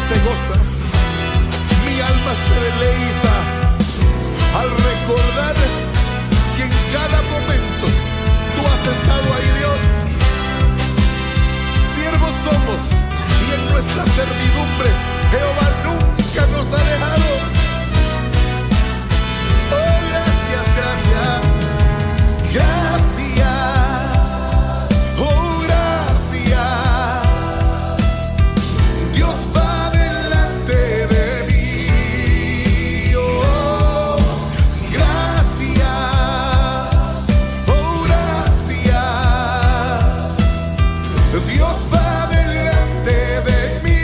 se goza, mi alma se deleita al recordar que en cada momento tú has estado ahí, Dios. Siervos somos y en nuestra servidumbre Jehová nunca nos ha dejado. Oh, gracias, gracias, gracias, oh, gracias. Dios va delante de mí. Oh, gracias, oh, gracias. Dios va delante de mí.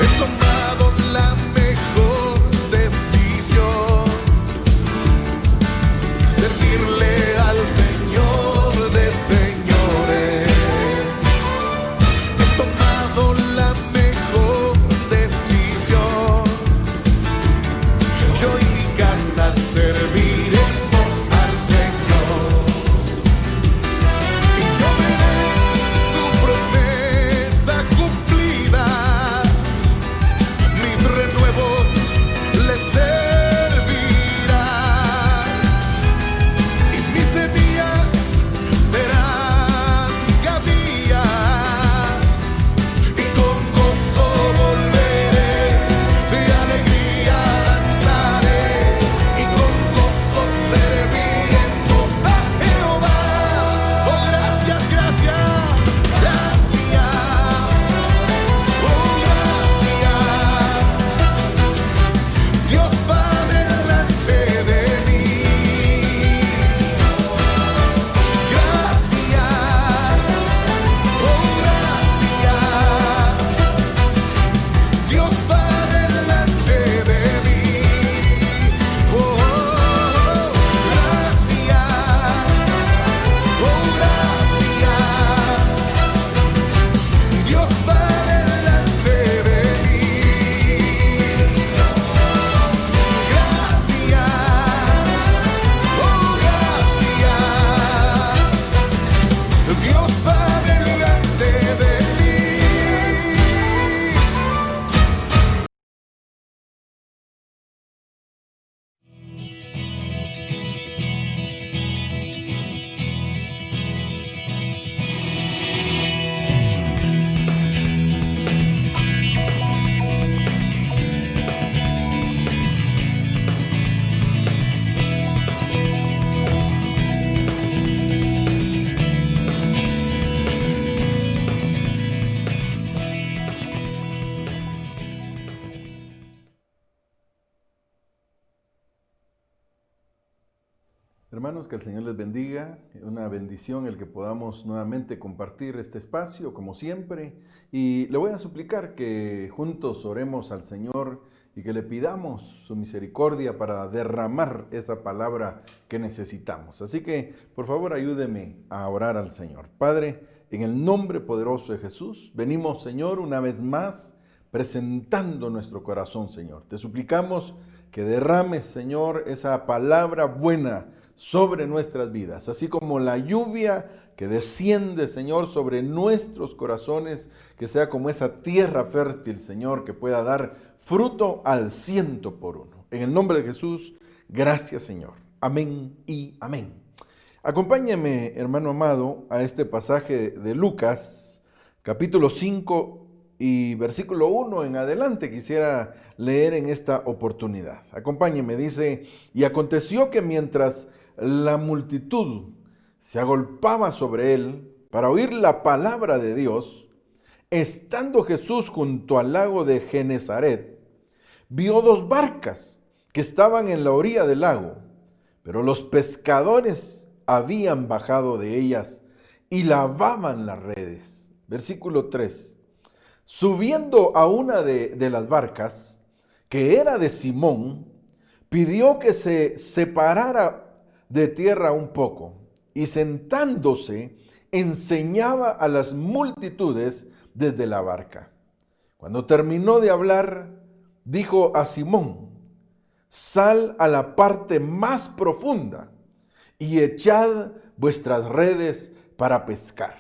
He tomado la mejor decisión, servirle al Señor de señores. He tomado la mejor decisión. Yo y mi casa serviremos al Señor. Y yo veré su promesa cumplida. Mis renuevos le servirán. Y mis semillas serán gavillas. Y con gozo volveré, de alegría danzaré. Y con gozo serviremos a Jehová. Oh, gracias, gracias, gracias. Oh, gracias. Dios va delante de mí. Gracias. Oh, gracias. Dios va delante de mí. Oh, gracias. Oh, gracias. Dios va delante de mí. Gracias. Oh, gracias. Dios va delante de mí. Hermanos, que el Señor les bendiga, una bendición el que podamos nuevamente compartir este espacio como siempre, y le voy a suplicar que juntos oremos al Señor y que le pidamos su misericordia para derramar esa palabra que necesitamos. Así que por favor ayúdeme a orar al Señor. Padre, en el nombre poderoso de Jesús, venimos, Señor, una vez más presentando nuestro corazón, Señor. Te suplicamos que derrames, Señor, esa palabra buena sobre nuestras vidas, así como la lluvia que desciende, Señor, sobre nuestros corazones, que sea como esa tierra fértil, Señor, que pueda dar fruto al 100%. En el nombre de Jesús, gracias, Señor. Amén y amén. Acompáñame, hermano amado, a este pasaje de Lucas, capítulo 5 y versículo 1 en adelante. Quisiera leer en esta oportunidad. Acompáñeme, dice: y aconteció que mientras la multitud se agolpaba sobre él para oír la palabra de Dios, estando Jesús junto al lago de Genezaret, vio dos barcas que estaban en la orilla del lago, pero los pescadores habían bajado de ellas y lavaban las redes. Versículo 3. Subiendo a una de las barcas, que era de Simón, pidió que se separara de tierra un poco, y sentándose enseñaba a las multitudes desde la barca. Cuando terminó de hablar, dijo a Simón: sal a la parte más profunda y echad vuestras redes para pescar.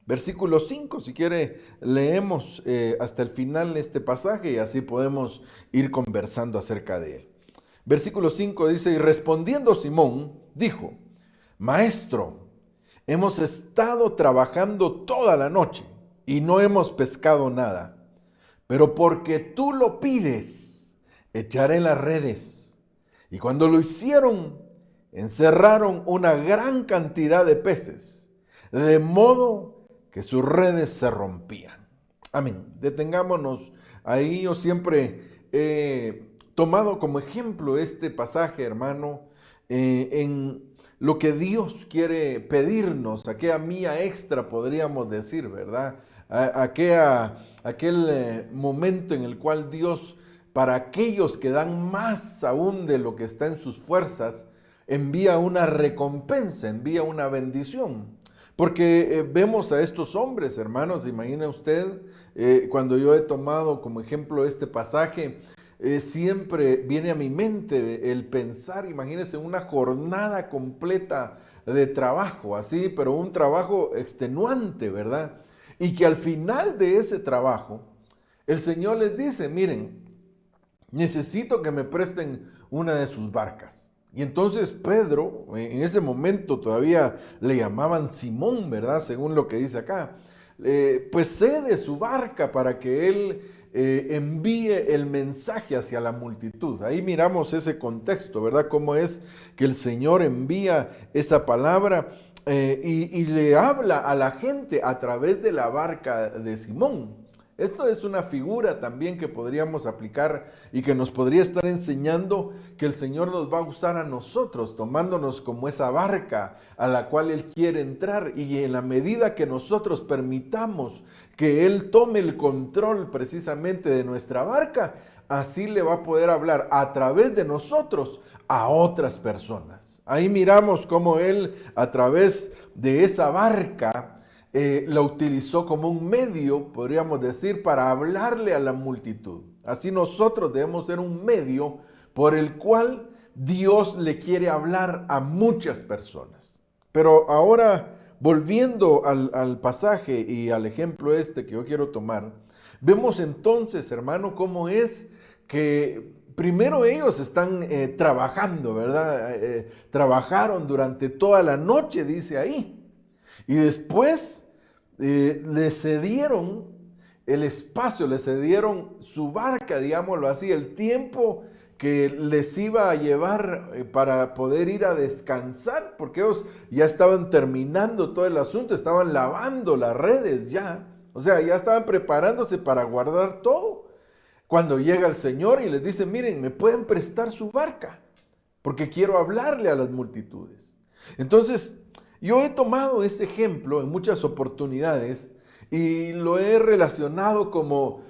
Versículo 5, si quiere, leemos hasta el final este pasaje y así podemos ir conversando acerca de él. Versículo 5 dice, y respondiendo Simón, dijo, Maestro, hemos estado trabajando toda la noche y no hemos pescado nada, pero porque tú lo pides, echaré las redes. Y cuando lo hicieron, encerraron una gran cantidad de peces, de modo que sus redes se rompían. Amén. Detengámonos ahí. Yo siempre he tomado como ejemplo este pasaje, hermano, en lo que Dios quiere pedirnos, aquella mía extra, podríamos decir, ¿verdad? Aquel momento en el cual Dios, para aquellos que dan más aún de lo que está en sus fuerzas, envía una recompensa, envía una bendición. Porque vemos a estos hombres, hermanos, imagina usted, cuando yo he tomado como ejemplo este pasaje, siempre viene a mi mente el pensar, imagínense una jornada completa de trabajo, así, pero un trabajo extenuante, ¿verdad? Y que al final de ese trabajo, el Señor les dice, miren, necesito que me presten una de sus barcas. Y entonces Pedro, en ese momento todavía le llamaban Simón, ¿verdad? Según lo que dice acá, pues cede su barca para que él envíe el mensaje hacia la multitud. Ahí miramos ese contexto, ¿verdad? Cómo es que el Señor envía esa palabra y le habla a la gente a través de la barca de Simón. Esto es una figura también que podríamos aplicar y que nos podría estar enseñando que el Señor nos va a usar a nosotros, tomándonos como esa barca a la cual Él quiere entrar, y en la medida que nosotros permitamos que Él tome el control precisamente de nuestra barca, así le va a poder hablar a través de nosotros a otras personas. Ahí miramos cómo Él a través de esa barca la utilizó como un medio, podríamos decir, para hablarle a la multitud. Así nosotros debemos ser un medio por el cual Dios le quiere hablar a muchas personas. Pero ahora, volviendo al pasaje y al ejemplo este que yo quiero tomar, vemos entonces, hermano, cómo es que primero ellos están trabajando, ¿verdad? Trabajaron durante toda la noche, dice ahí. Y después le cedieron el espacio, le cedieron su barca, digámoslo así, el tiempo que les iba a llevar para poder ir a descansar, porque ellos ya estaban terminando todo el asunto, estaban lavando las redes ya, o sea, ya estaban preparándose para guardar todo. Cuando llega el Señor y les dice, miren, me pueden prestar su barca, porque quiero hablarle a las multitudes. Entonces, yo he tomado ese ejemplo en muchas oportunidades y lo he relacionado como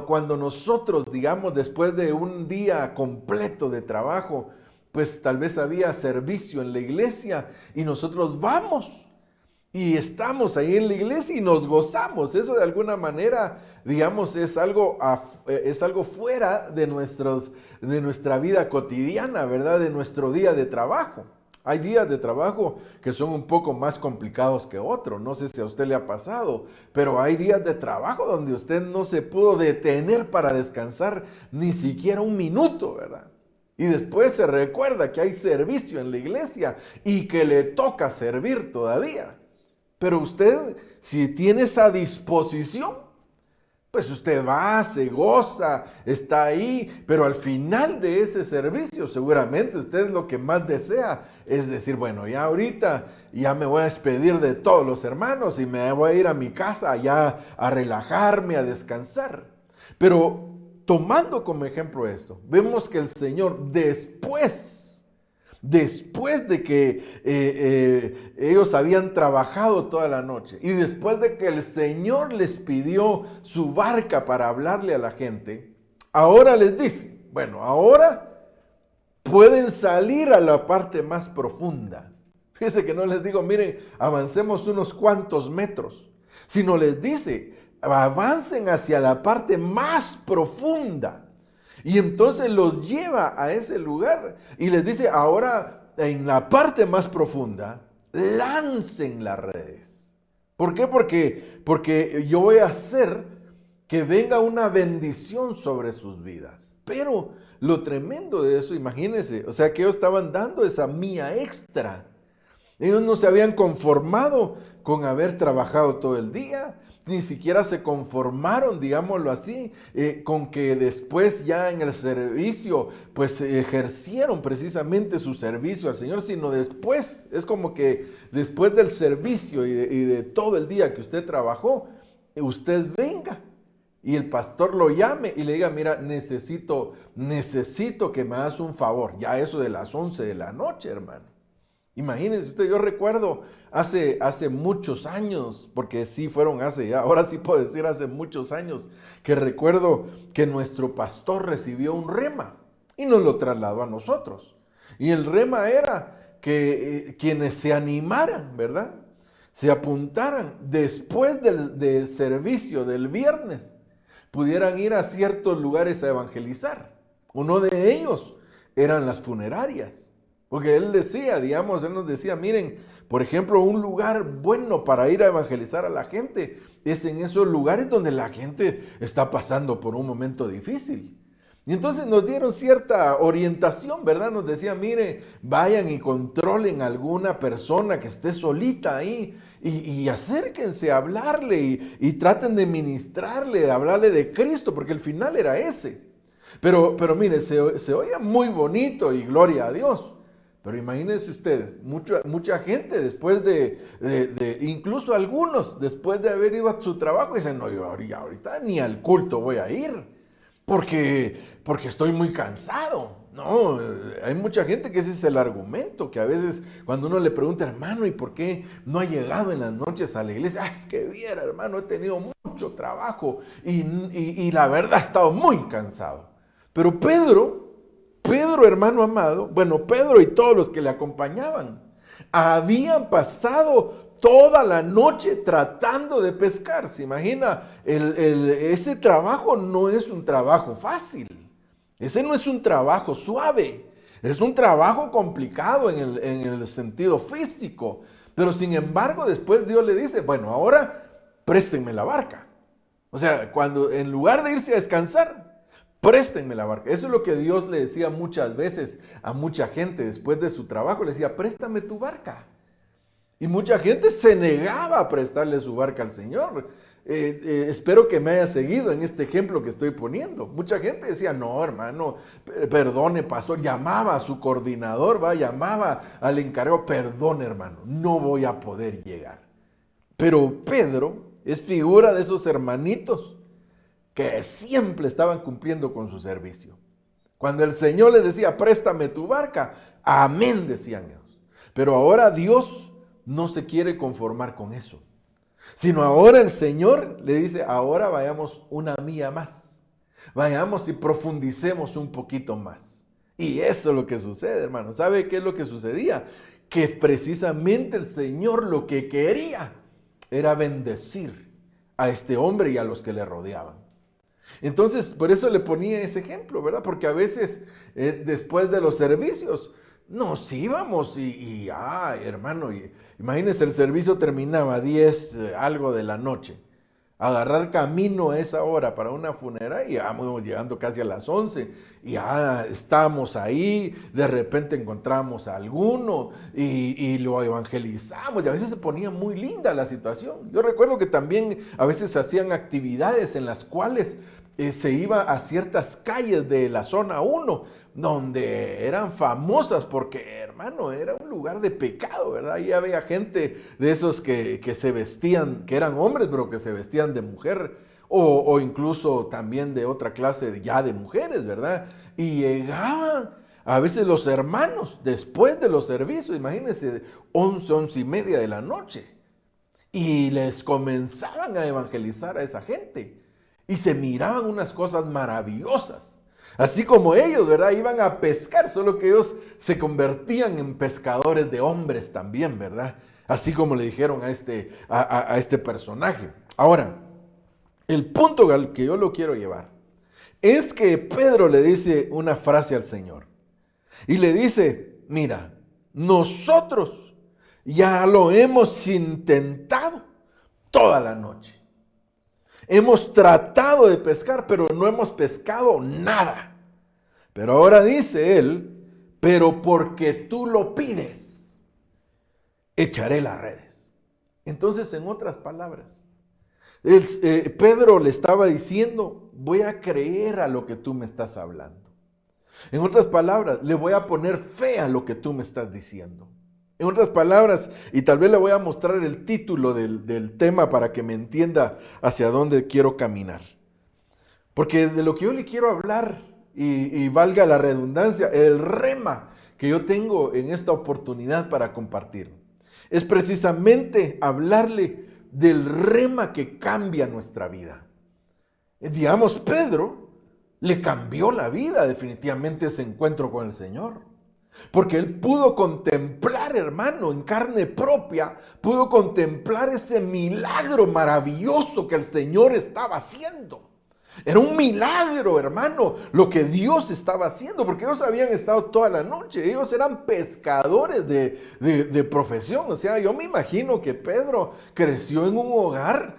cuando nosotros, digamos, después de un día completo de trabajo, pues tal vez había servicio en la iglesia y nosotros vamos y estamos ahí en la iglesia y nos gozamos. Eso de alguna manera, digamos, es algo fuera de nuestra vida cotidiana, ¿verdad? De nuestro día de trabajo. Hay días de trabajo que son un poco más complicados que otros. No sé si a usted le ha pasado, pero hay días de trabajo donde usted no se pudo detener para descansar ni siquiera un minuto, ¿verdad? Y después se recuerda que hay servicio en la iglesia y que le toca servir todavía. Pero usted, si tiene esa disposición, pues usted va, se goza, está ahí, pero al final de ese servicio seguramente usted lo que más desea es decir, bueno, ya ahorita ya me voy a despedir de todos los hermanos y me voy a ir a mi casa ya a relajarme, a descansar. Pero tomando como ejemplo esto, vemos que el Señor después de que ellos habían trabajado toda la noche y después de que el Señor les pidió su barca para hablarle a la gente, ahora les dice, bueno, ahora pueden salir a la parte más profunda. Fíjense que no les digo, miren, avancemos unos cuantos metros, sino les dice, avancen hacia la parte más profunda. Y entonces los lleva a ese lugar y les dice, ahora en la parte más profunda, lancen las redes. ¿Por qué? Porque yo voy a hacer que venga una bendición sobre sus vidas. Pero lo tremendo de eso, imagínense, o sea que ellos estaban dando esa mía extra. Ellos no se habían conformado con haber trabajado todo el día, ni siquiera se conformaron, digámoslo así, con que después ya en el servicio, pues ejercieron precisamente su servicio al Señor, sino después, es como que después del servicio y de todo el día que usted trabajó, usted venga y el pastor lo llame y le diga, mira, necesito que me hagas un favor, ya eso de las 11 de la noche, hermano. Imagínense usted, yo recuerdo hace muchos años, porque sí fueron ahora sí puedo decir hace muchos años, que recuerdo que nuestro pastor recibió un rema y nos lo trasladó a nosotros. Y el rema era que quienes se animaran, ¿verdad? Se apuntaran después del servicio del viernes, pudieran ir a ciertos lugares a evangelizar. Uno de ellos eran las funerarias. Porque él nos decía, miren, por ejemplo, un lugar bueno para ir a evangelizar a la gente es en esos lugares donde la gente está pasando por un momento difícil. Y entonces nos dieron cierta orientación, ¿verdad? Nos decía, miren, vayan y controlen a alguna persona que esté solita ahí y acérquense a hablarle y traten de ministrarle, de hablarle de Cristo, porque el final era ese. Pero mire, se oía muy bonito y gloria a Dios. Pero imagínese usted, mucha gente después incluso algunos, después de haber ido a su trabajo, dicen, no, yo ahorita ni al culto voy a ir, porque estoy muy cansado. No, hay mucha gente que ese es el argumento, que a veces cuando uno le pregunta, hermano, ¿y por qué no ha llegado en las noches a la iglesia? Es que viera, hermano, he tenido mucho trabajo y la verdad he estado muy cansado. Pero Pedro, hermano amado, bueno, Pedro y todos los que le acompañaban, habían pasado toda la noche tratando de pescar. ¿Se imagina? Ese trabajo no es un trabajo fácil. Ese no es un trabajo suave. Es un trabajo complicado en el sentido físico. Pero sin embargo, después Dios le dice, bueno, ahora préstenme la barca. O sea, cuando en lugar de irse a descansar, préstenme la barca. Eso es lo que Dios le decía muchas veces a mucha gente después de su trabajo. Le decía, préstame tu barca. Y mucha gente se negaba a prestarle su barca al Señor. Espero que me haya seguido en este ejemplo que estoy poniendo. Mucha gente decía, no, hermano, perdone, pastor. Llamaba a su coordinador, llamaba al encargado, perdón, hermano, no voy a poder llegar. Pero Pedro es figura de esos hermanitos que siempre estaban cumpliendo con su servicio. Cuando el Señor les decía, préstame tu barca, amén, decían ellos. Pero ahora Dios no se quiere conformar con eso, sino ahora el Señor le dice, ahora vayamos una milla más. Vayamos y profundicemos un poquito más. Y eso es lo que sucede, hermano. ¿Sabe qué es lo que sucedía? Que precisamente el Señor lo que quería era bendecir a este hombre y a los que le rodeaban. Entonces, por eso le ponía ese ejemplo, ¿verdad? Porque a veces, después de los servicios, nos íbamos hermano, imagínense, el servicio terminaba a 10 algo de la noche. Agarrar camino a esa hora para una funeraria, y ya íbamos llegando casi a las 11, y ya estábamos ahí, de repente encontramos a alguno y lo evangelizamos, y a veces se ponía muy linda la situación. Yo recuerdo que también a veces se hacían actividades en las cuales se iba a ciertas calles de la zona 1, donde eran famosas porque, hermano, era un lugar de pecado, ¿verdad? Ahí había gente de esos que se vestían, que eran hombres, pero que se vestían de mujer, o incluso también de otra clase de mujeres, ¿verdad? Y llegaban a veces los hermanos después de los servicios, imagínense, 11:30 de la noche, y les comenzaban a evangelizar a esa gente. Y se miraban unas cosas maravillosas. Así como ellos, ¿verdad? Iban a pescar, solo que ellos se convertían en pescadores de hombres también, ¿verdad? Así como le dijeron a este personaje. Ahora, el punto al que yo lo quiero llevar es que Pedro le dice una frase al Señor. Y le dice, mira, nosotros ya lo hemos intentado, toda la noche. Hemos tratado de pescar, pero no hemos pescado nada. Pero ahora dice él, pero porque tú lo pides, echaré las redes. Entonces, en otras palabras, Pedro le estaba diciendo, voy a creer a lo que tú me estás hablando. En otras palabras, le voy a poner fe a lo que tú me estás diciendo. En otras palabras, y tal vez le voy a mostrar el título del tema para que me entienda hacia dónde quiero caminar. Porque de lo que yo le quiero hablar, y valga la redundancia, el rema que yo tengo en esta oportunidad para compartir, es precisamente hablarle del rema que cambia nuestra vida. Digamos, Pedro le cambió la vida definitivamente ese encuentro con el Señor. Porque él pudo contemplar, hermano, en carne propia, pudo contemplar ese milagro maravilloso que el Señor estaba haciendo. Era un milagro, hermano, lo que Dios estaba haciendo, porque ellos habían estado toda la noche, ellos eran pescadores de profesión. O sea, yo me imagino que Pedro creció en un hogar,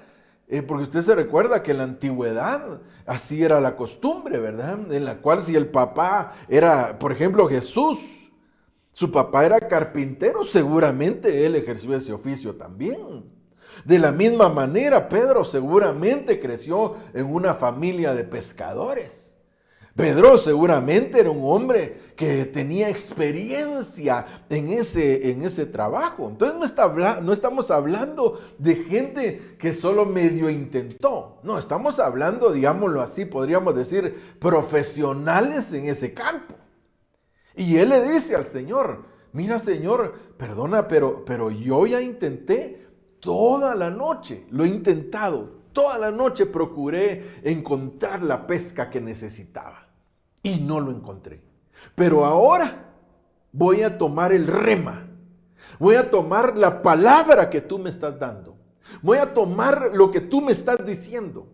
porque usted se recuerda que en la antigüedad así era la costumbre, ¿verdad? En la cual si el papá era, por ejemplo, Jesús, su papá era carpintero, seguramente él ejerció ese oficio también. De la misma manera, Pedro seguramente creció en una familia de pescadores. Pedro seguramente era un hombre que tenía experiencia en ese trabajo. Entonces no estamos hablando de gente que solo medio intentó. No, estamos hablando, digámoslo así, podríamos decir, profesionales en ese campo. Y él le dice al Señor, mira Señor, perdona, pero yo ya intenté toda la noche, lo he intentado, toda la noche procuré encontrar la pesca que necesitaba y no lo encontré. Pero ahora voy a tomar el rema, voy a tomar la palabra que tú me estás dando, voy a tomar lo que tú me estás diciendo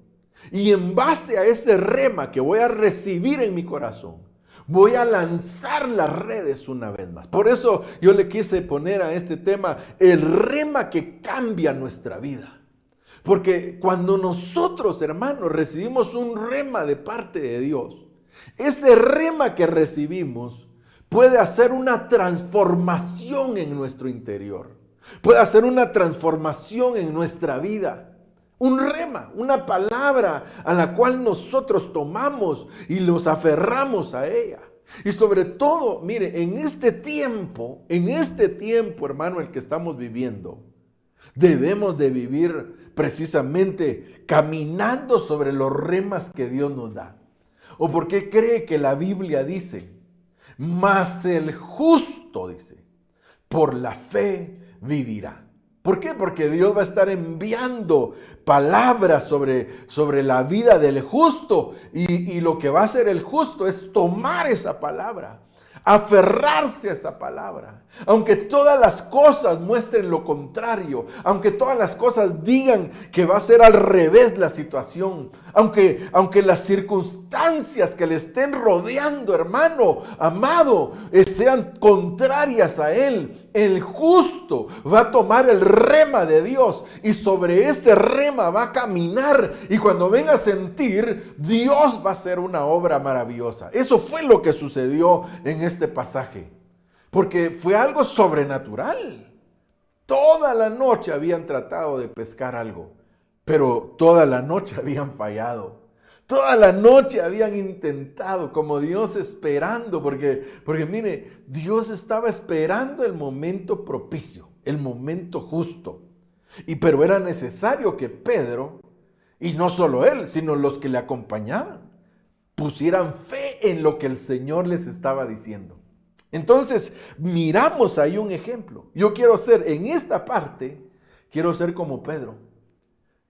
y en base a ese rema que voy a recibir en mi corazón, voy a lanzar las redes una vez más. Por eso yo le quise poner a este tema el rema que cambia nuestra vida. Porque cuando nosotros, hermanos, recibimos un rema de parte de Dios, ese rema que recibimos puede hacer una transformación en nuestro interior. Puede hacer una transformación en nuestra vida. Un rema, una palabra a la cual nosotros tomamos y nos aferramos a ella. Y sobre todo, mire, en este tiempo, hermano, el que estamos viviendo, debemos de vivir precisamente caminando sobre los remas que Dios nos da. ¿O por qué cree que la Biblia dice, mas el justo, dice, por la fe vivirá? ¿Por qué? Porque Dios va a estar enviando palabras sobre la vida del justo y lo que va a hacer el justo es tomar esa palabra, aferrarse a esa palabra. Aunque todas las cosas muestren lo contrario, aunque todas las cosas digan que va a ser al revés la situación, aunque las circunstancias que le estén rodeando, hermano, amado, sean contrarias a él, el justo va a tomar el rema de Dios y sobre ese rema va a caminar y cuando venga a sentir, Dios va a hacer una obra maravillosa. Eso fue lo que sucedió en este pasaje, porque fue algo sobrenatural. Toda la noche habían tratado de pescar algo, pero toda la noche habían fallado. Toda la noche habían intentado, como Dios esperando, porque mire, Dios estaba esperando el momento propicio, el momento justo. Pero era necesario que Pedro, y no solo él, sino los que le acompañaban, pusieran fe en lo que el Señor les estaba diciendo. Entonces, miramos ahí un ejemplo. Yo quiero ser, en esta parte, quiero ser como Pedro,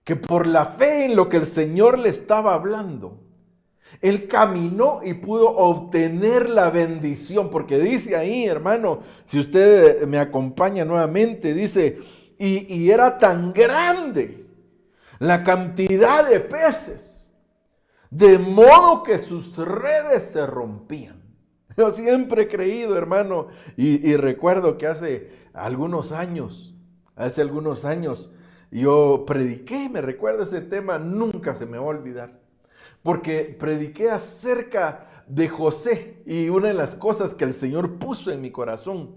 que por la fe en lo que el Señor le estaba hablando, él caminó y pudo obtener la bendición, porque dice ahí, hermano, si usted me acompaña nuevamente, dice, y era tan grande la cantidad de peces, de modo que sus redes se rompían. Yo siempre he creído, hermano, y recuerdo que hace algunos años, yo prediqué, me recuerdo ese tema, nunca se me va a olvidar, porque prediqué acerca de José, y una de las cosas que el Señor puso en mi corazón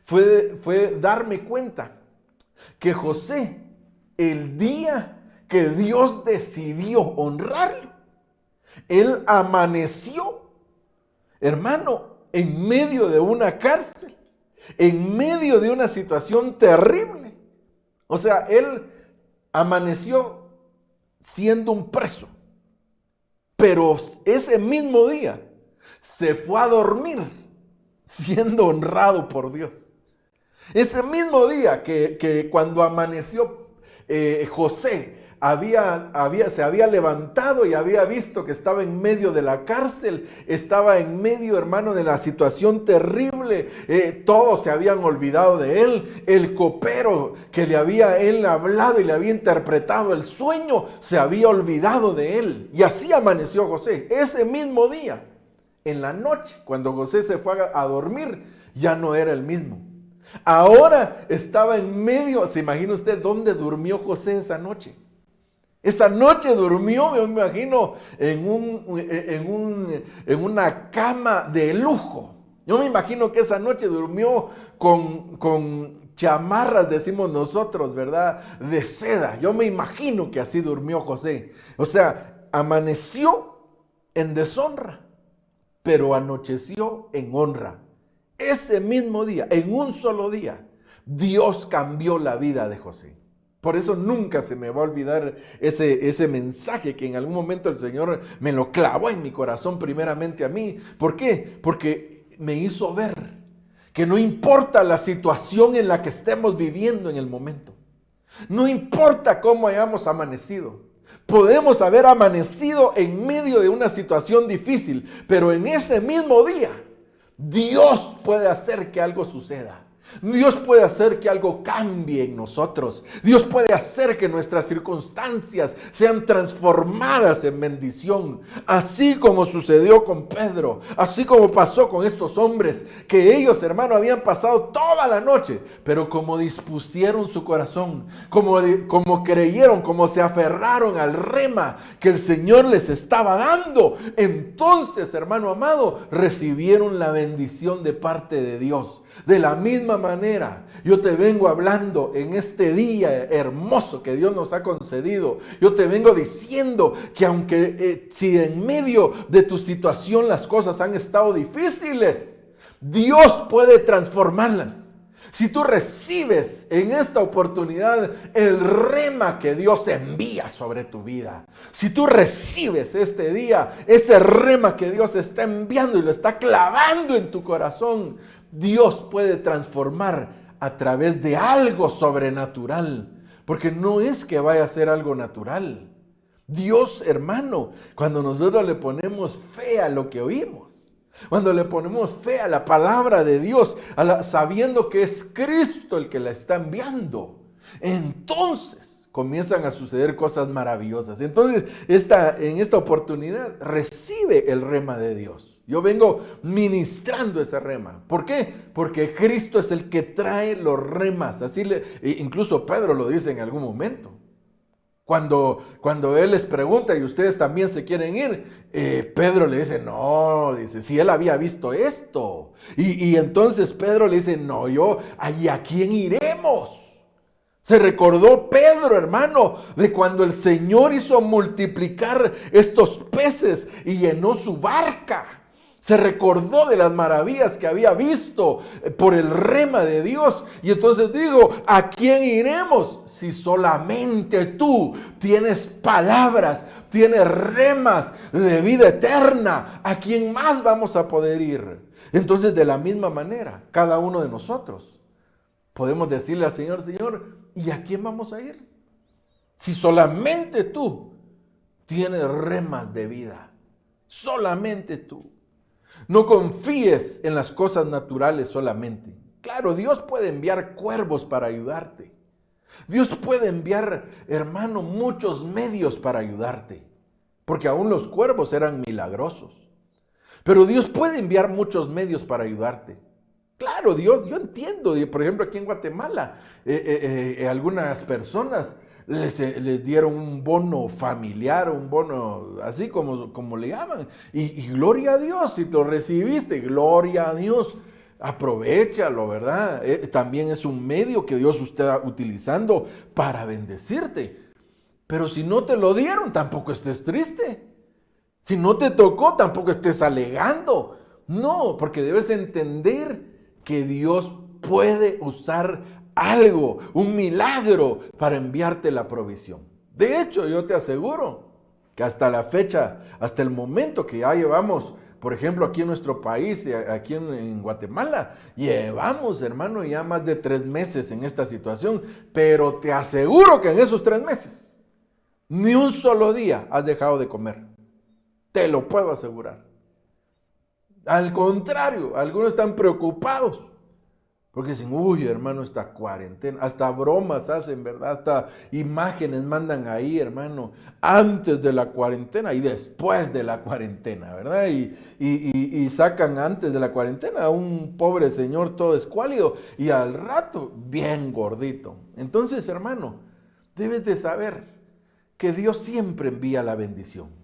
fue darme cuenta que José, el día que Dios decidió honrarlo, él amaneció, hermano, en medio de una cárcel, en medio de una situación terrible. O sea, él amaneció siendo un preso, pero ese mismo día se fue a dormir siendo honrado por Dios. Ese mismo día que cuando amaneció José se había levantado y había visto que estaba en medio de la cárcel, estaba en medio, hermano, de la situación terrible, todos se habían olvidado de él, el copero que le había él hablado y le había interpretado el sueño, se había olvidado de él, y así amaneció José. Ese mismo día, en la noche, cuando José se fue a dormir, ya no era el mismo. Ahora estaba en medio. ¿Se imagina usted dónde durmió José esa noche? Esa noche durmió, me imagino, en una cama de lujo. Yo me imagino que esa noche durmió con chamarras, decimos nosotros, ¿verdad? De seda. Yo me imagino que así durmió José. O sea, amaneció en deshonra, pero anocheció en honra. Ese mismo día, en un solo día, Dios cambió la vida de José. Por eso nunca se me va a olvidar ese mensaje que en algún momento el Señor me lo clavó en mi corazón, primeramente a mí. ¿Por qué? Porque me hizo ver que no importa la situación en la que estemos viviendo en el momento. No importa cómo hayamos amanecido. Podemos haber amanecido en medio de una situación difícil, pero en ese mismo día, Dios puede hacer que algo suceda. Dios puede hacer que algo cambie en nosotros. Dios puede hacer que nuestras circunstancias sean transformadas en bendición. Así como sucedió con Pedro, así como pasó con estos hombres, que ellos, hermano, habían pasado toda la noche, pero como dispusieron su corazón, como creyeron, como se aferraron al rema que el Señor les estaba dando, entonces, hermano amado, recibieron la bendición de parte de Dios. De la misma manera, yo te vengo hablando en este día hermoso que Dios nos ha concedido. Yo te vengo diciendo que aunque si en medio de tu situación las cosas han estado difíciles, Dios puede transformarlas. Si tú recibes en esta oportunidad el rema que Dios envía sobre tu vida, si tú recibes este día ese rema que Dios está enviando y lo está clavando en tu corazón, Dios puede transformar a través de algo sobrenatural, porque no es que vaya a ser algo natural. Dios, hermano, cuando nosotros le ponemos fe a lo que oímos, cuando le ponemos fe a la palabra de Dios, sabiendo que es Cristo el que la está enviando, entonces comienzan a suceder cosas maravillosas. Entonces, en esta oportunidad, recibe el rema de Dios. Yo vengo ministrando ese rema. ¿Por qué? Porque Cristo es el que trae los remas. Incluso Pedro lo dice en algún momento. Cuando él les pregunta y ustedes también se quieren ir, Pedro le dice, no, dice, si él había visto esto. Y entonces Pedro le dice, no, ¿y a quién iremos? Se recordó Pedro, hermano, de cuando el Señor hizo multiplicar estos peces y llenó su barca. Se recordó de las maravillas que había visto por el rema de Dios. Y entonces digo, ¿a quién iremos? Si solamente tú tienes palabras, tienes remas de vida eterna, ¿a quién más vamos a poder ir? Entonces, de la misma manera, cada uno de nosotros podemos decirle al Señor, Señor, ¿y a quién vamos a ir? Si solamente tú tienes remas de vida, solamente tú. No confíes en las cosas naturales solamente. Claro, Dios puede enviar cuervos para ayudarte. Dios puede enviar, hermano, muchos medios para ayudarte. Porque aún los cuervos eran milagrosos. Pero Dios puede enviar muchos medios para ayudarte. Claro, Dios, yo entiendo, por ejemplo, aquí en Guatemala, algunas personas les dieron un bono familiar, un bono así como le llaman. Y gloria a Dios, si lo recibiste, gloria a Dios. Aprovechalo, ¿verdad? También es un medio que Dios está utilizando para bendecirte. Pero si no te lo dieron, tampoco estés triste. Si no te tocó, tampoco estés alegando. No, porque debes entender que Dios puede usar algo, un milagro, para enviarte la provisión. De hecho, yo te aseguro que hasta la fecha, hasta el momento que ya llevamos, por ejemplo, aquí en nuestro país, aquí en Guatemala, llevamos, hermano, ya más de 3 meses en esta situación, pero te aseguro que en esos 3 meses, ni un solo día has dejado de comer. Te lo puedo asegurar. Al contrario, algunos están preocupados. Porque dicen, uy, hermano, esta cuarentena. Hasta bromas hacen, ¿verdad? Hasta imágenes mandan ahí, hermano. Antes de la cuarentena y después de la cuarentena, ¿verdad? Y sacan antes de la cuarentena a un pobre señor todo escuálido. Y al rato, bien gordito. Entonces, hermano, debes de saber que Dios siempre envía la bendición.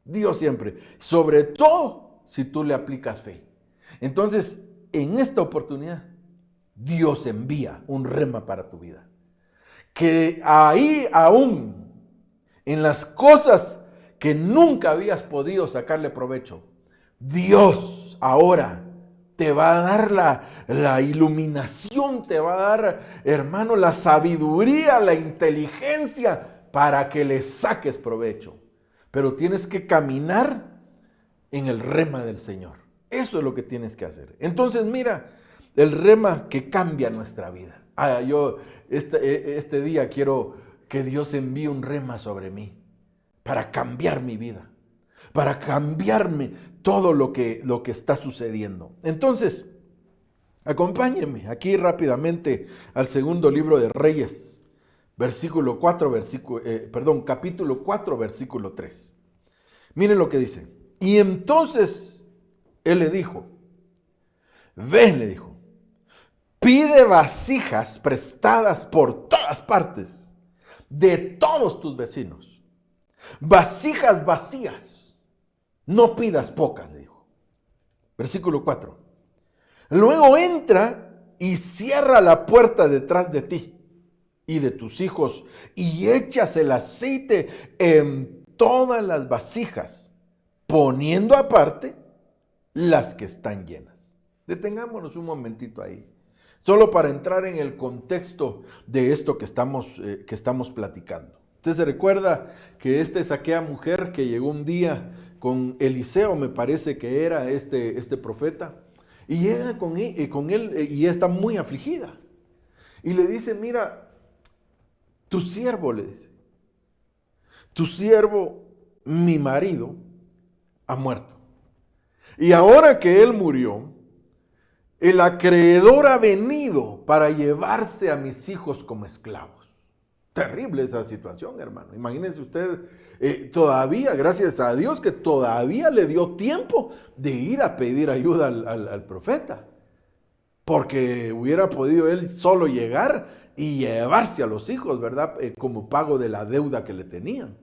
Dios siempre, sobre todo si tú le aplicas fe. Entonces, en esta oportunidad, Dios envía un rema para tu vida. Que ahí aún, en las cosas que nunca habías podido sacarle provecho, Dios ahora te va a dar la iluminación, te va a dar, hermano, la sabiduría, la inteligencia para que le saques provecho. Pero tienes que caminar en el rema del Señor. Eso es lo que tienes que hacer. Entonces, mira, el rema que cambia nuestra vida. Yo este día quiero que Dios envíe un rema sobre mí para cambiar mi vida, para cambiarme todo lo que está sucediendo. Entonces, acompáñenme aquí rápidamente al segundo libro de Reyes. Capítulo 4, versículo 3. Miren lo que dice. Y entonces él le dijo, ve, le dijo, pide vasijas prestadas por todas partes, de todos tus vecinos. Vasijas vacías, no pidas pocas, le dijo. Versículo 4. Luego entra y cierra la puerta detrás de ti y de tus hijos, y echas el aceite en todas las vasijas, poniendo aparte las que están llenas. Detengámonos un momentito ahí, solo para entrar en el contexto de esto que estamos platicando. Usted se recuerda que esta es aquella mujer que llegó un día con Eliseo, me parece que era este profeta, y llega con él y está muy afligida. Y le dice, mira, tu siervo, le dice, tu siervo, mi marido, ha muerto. Y ahora que él murió, el acreedor ha venido para llevarse a mis hijos como esclavos. Terrible esa situación, hermano. Imagínense usted, todavía, gracias a Dios, que todavía le dio tiempo de ir a pedir ayuda al profeta. Porque hubiera podido él solo llegar y llevarse a los hijos, ¿verdad? Como pago de la deuda que le tenían.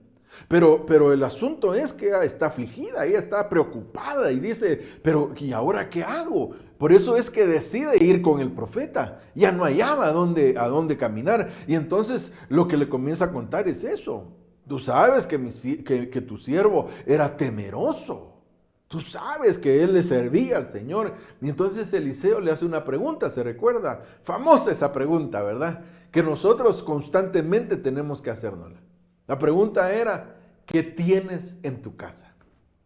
Pero el asunto es que ella está afligida, ella está preocupada y dice, pero ¿y ahora qué hago? Por eso es que decide ir con el profeta. Ya no hallaba a dónde caminar. Y entonces lo que le comienza a contar es eso. Tú sabes que tu siervo era temeroso. Tú sabes que él le servía al Señor. Y entonces Eliseo le hace una pregunta, ¿se recuerda? Famosa esa pregunta, ¿verdad? Que nosotros constantemente tenemos que hacérnosla. La pregunta era, ¿qué tienes en tu casa?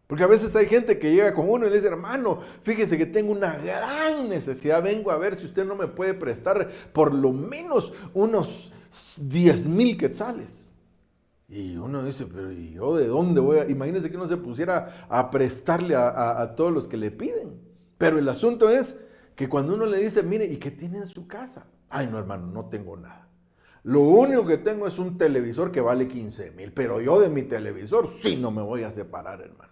Porque a veces hay gente que llega con uno y le dice, hermano, fíjese que tengo una gran necesidad, vengo a ver si usted no me puede prestar por lo menos unos 10,000 quetzales. Y uno dice, pero ¿y yo de dónde voy a...? Imagínense que uno se pusiera a prestarle a todos los que le piden. Pero el asunto es que cuando uno le dice, mire, ¿y qué tiene en su casa? Ay, no, hermano, no tengo nada. Lo único que tengo es un televisor que vale 15,000, pero yo de mi televisor sí no me voy a separar, hermano.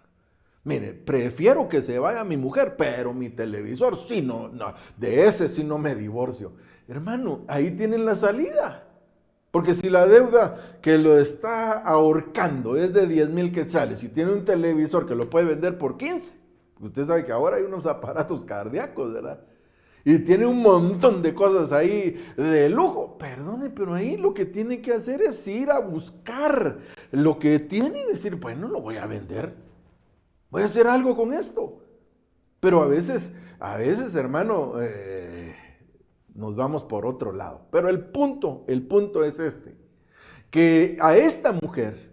Mire, prefiero que se vaya mi mujer, pero mi televisor sí no, de ese sí no me divorcio. Hermano, ahí tienen la salida. Porque si la deuda que lo está ahorcando es de 10,000 quetzales y tiene un televisor que lo puede vender por 15, usted sabe que ahora hay unos aparatos cardíacos, ¿verdad? Y tiene un montón de cosas ahí de lujo. Perdone, pero ahí lo que tiene que hacer es ir a buscar lo que tiene y decir, bueno, lo voy a vender. Voy a hacer algo con esto. Pero a veces, hermano, nos vamos por otro lado. Pero el punto es este, que a esta mujer,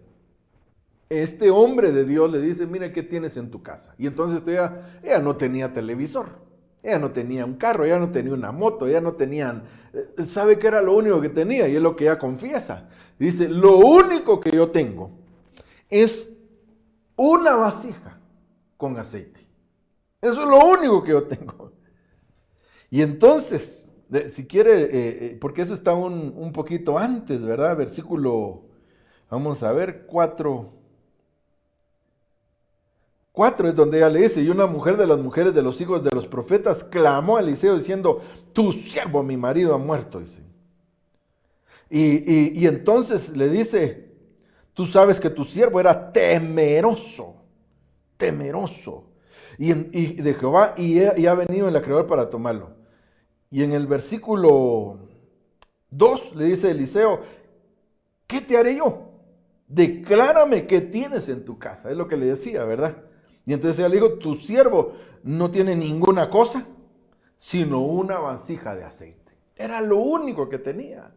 este hombre de Dios le dice, mira, ¿qué tienes en tu casa? Y entonces ella no tenía televisor. Ella no tenía un carro, ella no tenía una moto, ella no tenía... ¿Sabe qué era lo único que tenía? Y es lo que ella confiesa. Dice, lo único que yo tengo es una vasija con aceite. Eso es lo único que yo tengo. Y entonces, si quiere, porque eso está un poquito antes, ¿verdad? Versículo, vamos a ver, 4 es donde ella le dice, y una mujer de las mujeres de los hijos de los profetas clamó a Eliseo diciendo, tu siervo, mi marido, ha muerto, dice. Y entonces le dice, tú sabes que tu siervo era temeroso y de Jehová, y ha venido el acreedor para tomarlo. Y en el versículo 2 le dice Eliseo, ¿qué te haré yo? Declárame qué tienes en tu casa. Es lo que le decía, ¿verdad? Y entonces ella le dijo, tu siervo no tiene ninguna cosa, sino una vasija de aceite. Era lo único que tenía,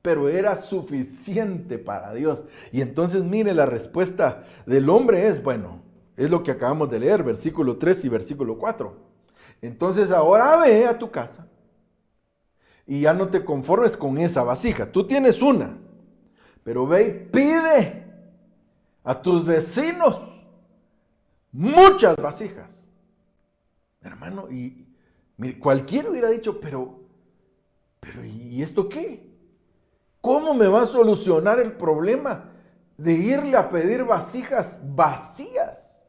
pero era suficiente para Dios. Y entonces mire, la respuesta del hombre es, bueno, es lo que acabamos de leer, versículo 3 y versículo 4. Entonces ahora ve a tu casa y ya no te conformes con esa vasija. Tú tienes una, pero ve y pide a tus vecinos muchas vasijas. Hermano, y mire, cualquiera hubiera dicho, pero ¿y esto qué? ¿Cómo me va a solucionar el problema de irle a pedir vasijas vacías?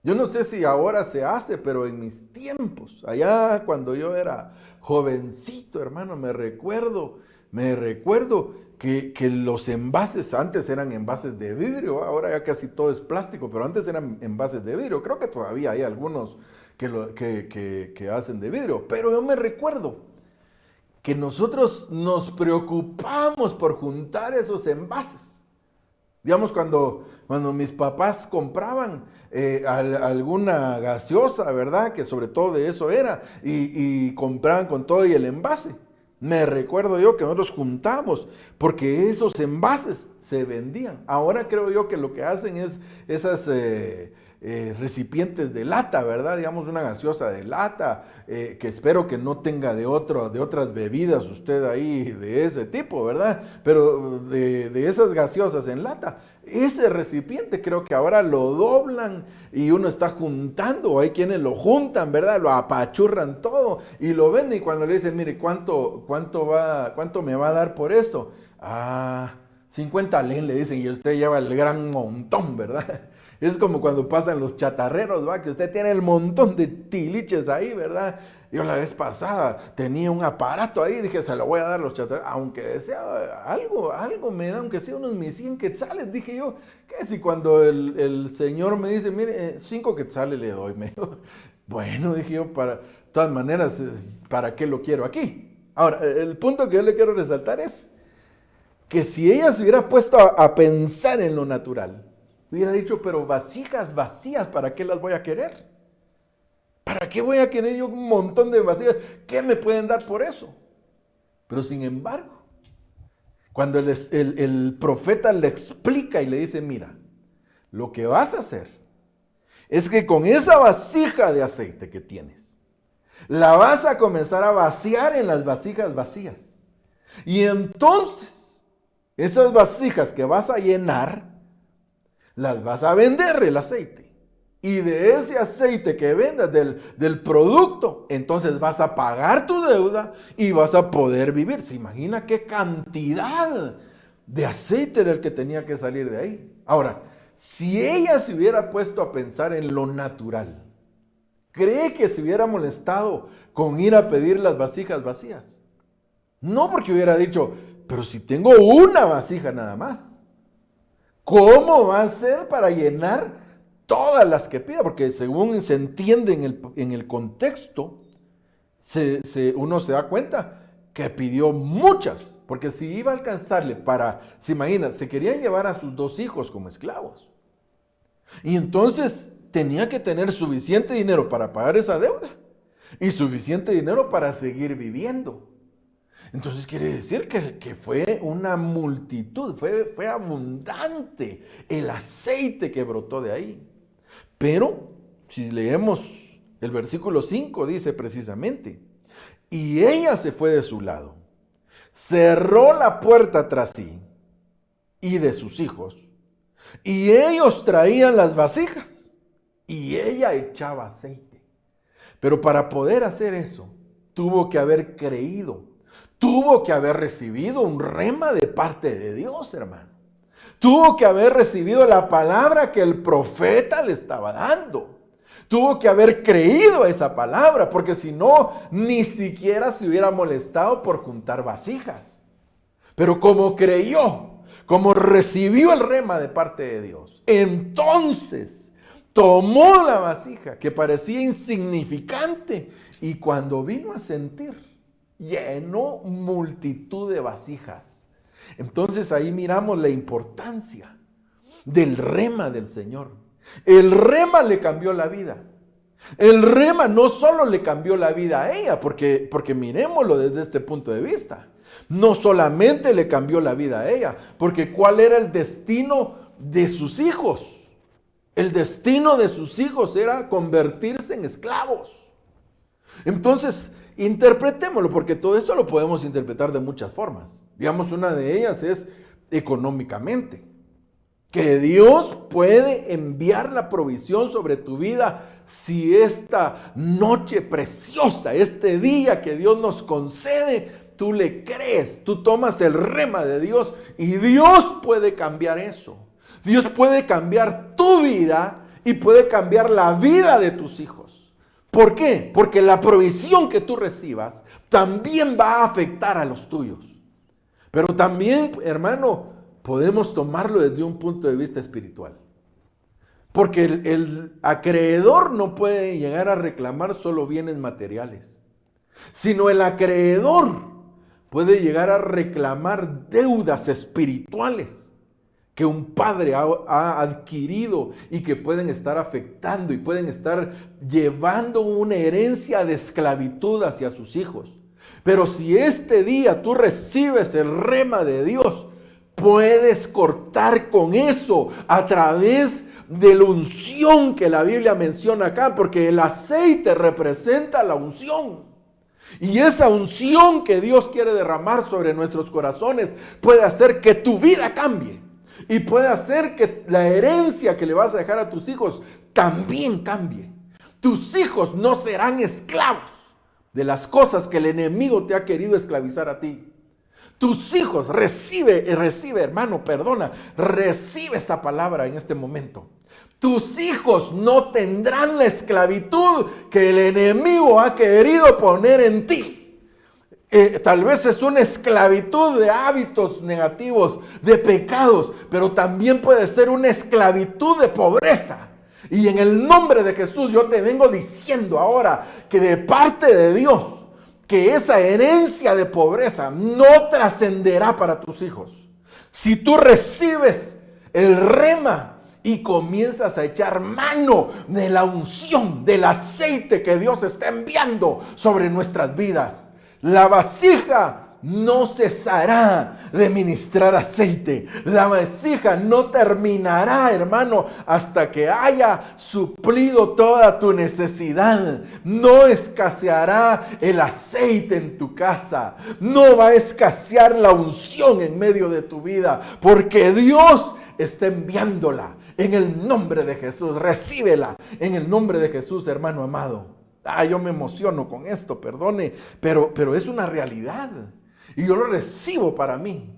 Yo no sé si ahora se hace, pero en mis tiempos, allá cuando yo era jovencito, hermano, me recuerdo que los envases antes eran envases de vidrio, ahora ya casi todo es plástico, pero antes eran envases de vidrio. Creo que todavía hay algunos que hacen de vidrio, pero yo me recuerdo que nosotros nos preocupamos por juntar esos envases. Digamos, cuando mis papás compraban alguna gaseosa, ¿verdad? Que sobre todo de eso era, y compraban con todo y el envase. Me recuerdo yo que nosotros juntamos, porque esos envases se vendían. Ahora creo yo que lo que hacen es esas recipientes de lata, ¿verdad? Digamos una gaseosa de lata, que espero que no tenga de otras bebidas usted ahí de ese tipo, ¿verdad? Pero de esas gaseosas en lata, ese recipiente creo que ahora lo doblan y uno está juntando, o hay quienes lo juntan, ¿verdad? Lo apachurran todo y lo venden, y cuando le dicen, mire, ¿cuánto me va a dar por esto? 50 len, le dicen, y usted lleva el gran montón, ¿verdad? Es como cuando pasan los chatarreros, ¿va? Que usted tiene el montón de tiliches ahí, ¿verdad? Yo la vez pasada tenía un aparato ahí, dije, se lo voy a dar a los chatarreros, aunque sea algo me da, aunque sea unos mis 100 quetzales, dije yo, ¿qué si cuando el señor me dice, mire, 5 quetzales le doy? Me dijo, bueno, dije yo, de todas maneras, ¿para qué lo quiero aquí? Ahora, el punto que yo le quiero resaltar es que si ella se hubiera puesto a pensar en lo natural, hubiera dicho, pero vasijas vacías, ¿para qué las voy a querer? ¿Para qué voy a querer yo un montón de vasijas? ¿Qué me pueden dar por eso? Pero sin embargo, cuando el profeta le explica y le dice, mira, lo que vas a hacer es que con esa vasija de aceite que tienes, la vas a comenzar a vaciar en las vasijas vacías. Y entonces, esas vasijas que vas a llenar, las vas a vender el aceite. Y de ese aceite que vendas del producto, entonces vas a pagar tu deuda y vas a poder vivir. ¿Se imagina qué cantidad de aceite era el que tenía que salir de ahí? Ahora, si ella se hubiera puesto a pensar en lo natural, ¿cree que se hubiera molestado con ir a pedir las vasijas vacías? No, porque hubiera dicho, pero si tengo una vasija nada más, ¿cómo va a ser para llenar todas las que pida? Porque según se entiende en el contexto, uno se da cuenta que pidió muchas, porque si iba a alcanzarle se imagina, se querían llevar a sus 2 hijos como esclavos. Y entonces tenía que tener suficiente dinero para pagar esa deuda y suficiente dinero para seguir viviendo. Entonces quiere decir que fue una multitud, fue abundante el aceite que brotó de ahí. Pero si leemos el versículo 5, dice precisamente, y ella se fue de su lado, cerró la puerta tras sí y de sus hijos, y ellos traían las vasijas y ella echaba aceite. Pero para poder hacer eso, tuvo que haber creído, tuvo que haber recibido un rema de parte de Dios, hermano. Tuvo que haber recibido la palabra que el profeta le estaba dando. Tuvo que haber creído esa palabra, porque si no, ni siquiera se hubiera molestado por juntar vasijas. Pero como creyó, como recibió el rema de parte de Dios, entonces tomó la vasija que parecía insignificante y cuando vino a sentir, llenó multitud de vasijas. Entonces ahí miramos la importancia del rema del Señor. El rema le cambió la vida. El rema no solo le cambió la vida a ella, porque miremoslo desde este punto de vista. No solamente le cambió la vida a ella, porque ¿cuál era el destino de sus hijos? El destino de sus hijos era convertirse en esclavos. Entonces, interpretémoslo, porque todo esto lo podemos interpretar de muchas formas. Digamos, una de ellas es económicamente. Que Dios puede enviar la provisión sobre tu vida si esta noche preciosa, este día que Dios nos concede, tú le crees, tú tomas el rema de Dios y Dios puede cambiar eso. Dios puede cambiar tu vida y puede cambiar la vida de tus hijos. ¿Por qué? Porque la provisión que tú recibas también va a afectar a los tuyos. Pero también, hermano, podemos tomarlo desde un punto de vista espiritual. Porque el acreedor no puede llegar a reclamar solo bienes materiales, sino el acreedor puede llegar a reclamar deudas espirituales que un padre ha adquirido y que pueden estar afectando y pueden estar llevando una herencia de esclavitud hacia sus hijos. Pero si este día tú recibes el rema de Dios, puedes cortar con eso a través de la unción que la Biblia menciona acá, porque el aceite representa la unción. Y esa unción que Dios quiere derramar sobre nuestros corazones puede hacer que tu vida cambie. Y puede hacer que la herencia que le vas a dejar a tus hijos también cambie. Tus hijos no serán esclavos de las cosas que el enemigo te ha querido esclavizar a ti. Tus hijos recibe esa palabra en este momento. Tus hijos no tendrán la esclavitud que el enemigo ha querido poner en ti. Tal vez es una esclavitud de hábitos negativos, de pecados, pero también puede ser una esclavitud de pobreza. Y en el nombre de Jesús yo te vengo diciendo ahora que de parte de Dios, que esa herencia de pobreza no trascenderá para tus hijos. Si tú recibes el rema y comienzas a echar mano de la unción, del aceite que Dios está enviando sobre nuestras vidas, la vasija no cesará de ministrar aceite. La vasija no terminará, hermano, hasta que haya suplido toda tu necesidad. No escaseará el aceite en tu casa. No va a escasear la unción en medio de tu vida, porque Dios está enviándola en el nombre de Jesús. Recíbela en el nombre de Jesús, hermano amado. Yo me emociono con esto, perdone, pero es una realidad. Y yo lo recibo para mí.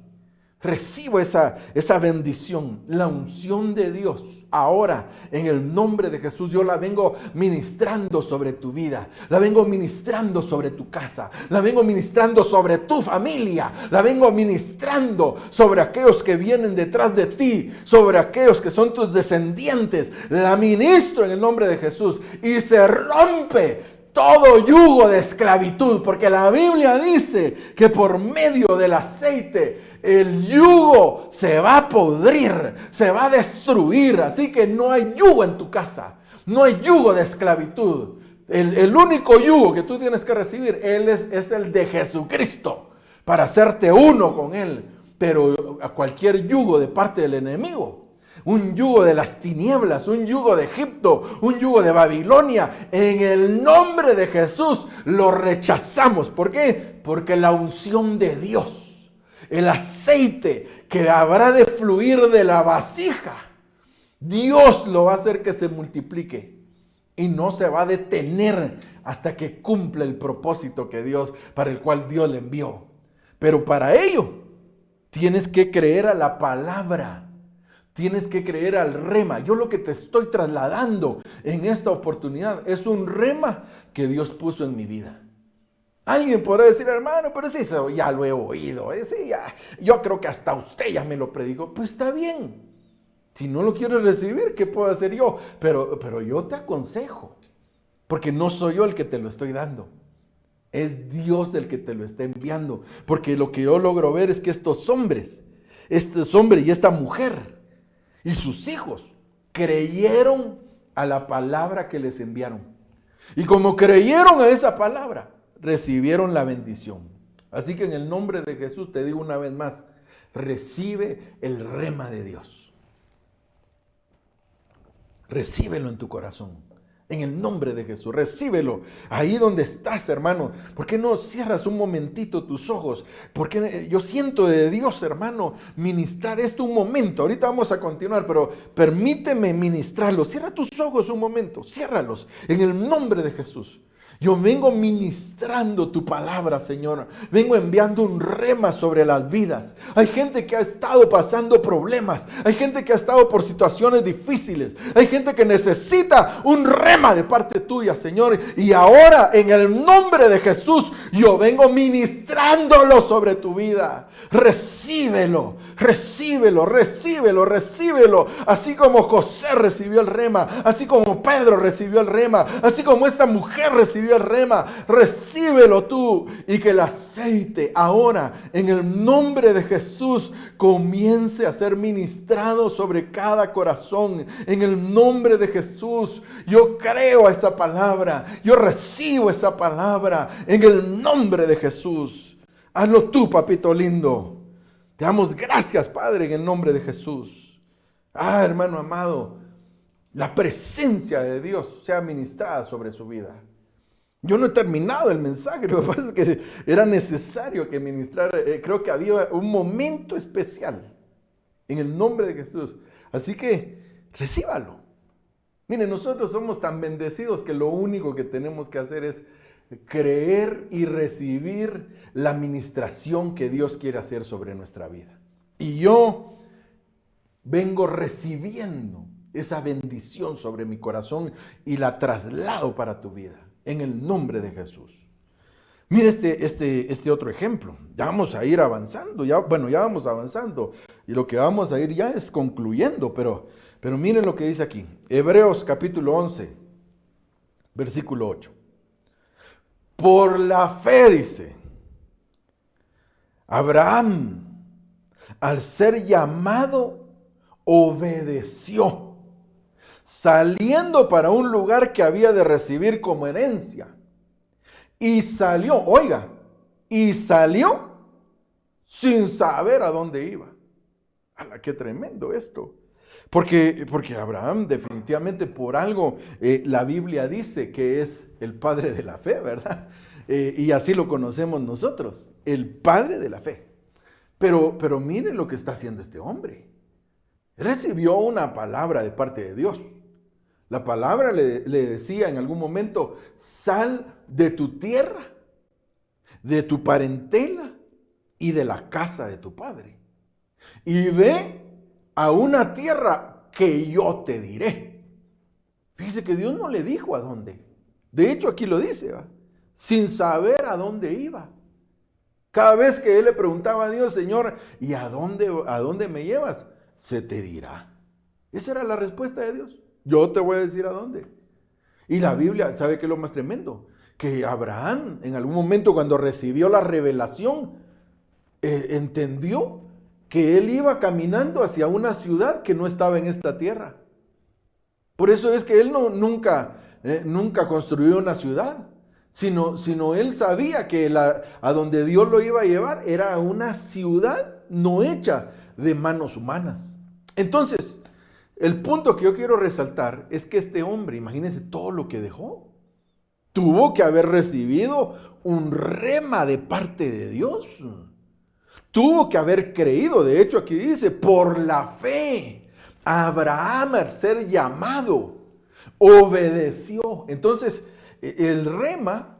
Recibo esa bendición, la unción de Dios. Ahora, en el nombre de Jesús, yo la vengo ministrando sobre tu vida. La vengo ministrando sobre tu casa. La vengo ministrando sobre tu familia. La vengo ministrando sobre aquellos que vienen detrás de ti. Sobre aquellos que son tus descendientes. La ministro en el nombre de Jesús. Y se rompe todo yugo de esclavitud, porque la Biblia dice que por medio del aceite el yugo se va a podrir, se va a destruir. Así que no hay yugo en tu casa, no hay yugo de esclavitud. El único yugo que tú tienes que recibir es el de Jesucristo, para hacerte uno con Él. Pero a cualquier yugo de parte del enemigo, un yugo de las tinieblas, un yugo de Egipto, un yugo de Babilonia, en el nombre de Jesús lo rechazamos. ¿Por qué? Porque la unción de Dios, el aceite que habrá de fluir de la vasija, Dios lo va a hacer que se multiplique y no se va a detener hasta que cumpla el propósito para el cual Dios le envió. Pero para ello tienes que creer a la palabra. Tienes que creer al rema. Yo lo que te estoy trasladando en esta oportunidad es un rema que Dios puso en mi vida. Alguien podrá decir, hermano, pero sí, eso ya lo he oído. Sí, yo creo que hasta usted ya me lo predicó. Pues está bien. Si no lo quieres recibir, ¿qué puedo hacer yo? Pero yo te aconsejo, porque no soy yo el que te lo estoy dando. Es Dios el que te lo está enviando. Porque lo que yo logro ver es que estos hombres y esta mujer y sus hijos creyeron a la palabra que les enviaron. Y como creyeron a esa palabra, recibieron la bendición. Así que en el nombre de Jesús te digo una vez más, recibe el rema de Dios. Recíbelo en tu corazón. En el nombre de Jesús, recíbelo ahí donde estás, hermano. ¿Por qué no cierras un momentito tus ojos? Porque yo siento de Dios, hermano, ministrar esto un momento. Ahorita vamos a continuar, pero permíteme ministrarlo. Cierra tus ojos un momento, ciérralos en el nombre de Jesús. Yo vengo ministrando tu palabra, Señor. Vengo enviando un rema sobre las vidas. Hay gente que ha estado pasando problemas. Hay gente que ha estado por situaciones difíciles. Hay gente que necesita un rema de parte tuya, Señor. Y ahora, en el nombre de Jesús, yo vengo ministrándolo sobre tu vida. Recíbelo, recíbelo, recíbelo, recíbelo. Así como José recibió el rema. Así como Pedro recibió el rema. Así como esta mujer recibió el rema, recíbelo tú, y que el aceite ahora en el nombre de Jesús comience a ser ministrado sobre cada corazón. En el nombre de Jesús yo creo a esa palabra, yo recibo esa palabra en el nombre de Jesús. Hazlo tú, papito lindo. Te damos gracias, Padre, en el nombre de Jesús. Hermano amado, la presencia de Dios sea ministrada sobre su vida. Yo no he terminado el mensaje, lo que pasa es que era necesario que ministrara. Creo que había un momento especial en el nombre de Jesús. Así que recíbalo. Miren, nosotros somos tan bendecidos que lo único que tenemos que hacer es creer y recibir la ministración que Dios quiere hacer sobre nuestra vida. Y yo vengo recibiendo esa bendición sobre mi corazón y la traslado para tu vida. En el nombre de Jesús. Mira este otro ejemplo. Ya vamos a ir avanzando. Ya vamos avanzando. Y lo que vamos a ir ya es concluyendo. Pero miren lo que dice aquí. Hebreos capítulo 11, versículo 8. Por la fe, dice, Abraham, al ser llamado, obedeció, saliendo para un lugar que había de recibir como herencia. Y salió, sin saber a dónde iba. ¡Hala, qué tremendo esto! Porque Abraham definitivamente por algo, la Biblia dice que es el padre de la fe, ¿verdad? Y así lo conocemos nosotros, el padre de la fe. Pero miren lo que está haciendo este hombre. Recibió una palabra de parte de Dios. La palabra le decía en algún momento, sal de tu tierra, de tu parentela y de la casa de tu padre. y ve a una tierra que yo te diré. Fíjese que Dios no le dijo a dónde. De hecho, aquí lo dice, ¿va? Sin saber a dónde iba. Cada vez que él le preguntaba a Dios, Señor, ¿y a dónde me llevas? Se te dirá. Esa era la respuesta de Dios. Yo te voy a decir a dónde. Y la Biblia, ¿sabe qué es lo más tremendo? Que Abraham, en algún momento cuando recibió la revelación, entendió que él iba caminando hacia una ciudad que no estaba en esta tierra. Por eso es que él nunca construyó una ciudad, sino él sabía que a donde Dios lo iba a llevar era una ciudad no hecha de manos humanas. Entonces, el punto que yo quiero resaltar es que este hombre, imagínense todo lo que dejó. Tuvo que haber recibido un rema de parte de Dios. Tuvo que haber creído. De hecho, aquí dice, por la fe, Abraham, al ser llamado, obedeció. Entonces, el rema,